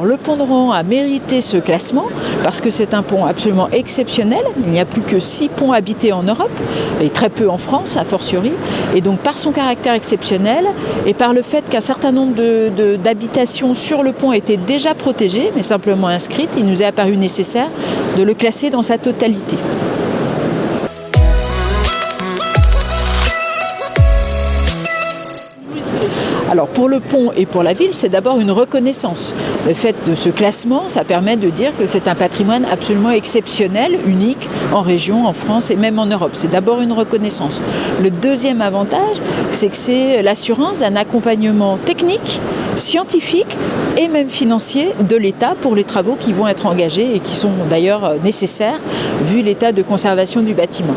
le pont de Rohan a mérité ce classement parce que c'est un pont absolument exceptionnel. Il n'y a plus que 6 ponts habités en Europe et très peu en France, a fortiori. Et donc par son caractère exceptionnel et par le fait qu'un certain nombre d'habitations sur le pont étaient déjà protégées, mais simplement inscrites, il nous est apparu nécessaire de le classer dans sa totalité. Alors pour le pont et pour la ville, c'est d'abord une reconnaissance. Le fait de ce classement, ça permet de dire que c'est un patrimoine absolument exceptionnel, unique en région, en France et même en Europe. C'est d'abord une reconnaissance. Le deuxième avantage, c'est que c'est l'assurance d'un accompagnement technique, scientifique et même financier de l'État pour les travaux qui vont être engagés et qui sont d'ailleurs nécessaires vu l'état de conservation du bâtiment.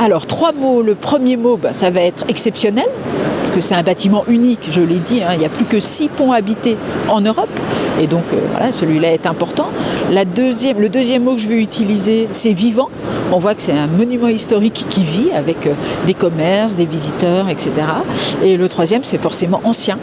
Alors 3 mots, le premier mot, ça va être exceptionnel, parce que c'est un bâtiment unique, je l'ai dit, il n'y a plus que 6 ponts habités en Europe, et donc voilà, celui-là est important. Le deuxième mot que je vais utiliser, c'est vivant. On voit que c'est un monument historique qui vit avec des commerces, des visiteurs, etc. Et le troisième, c'est forcément ancien.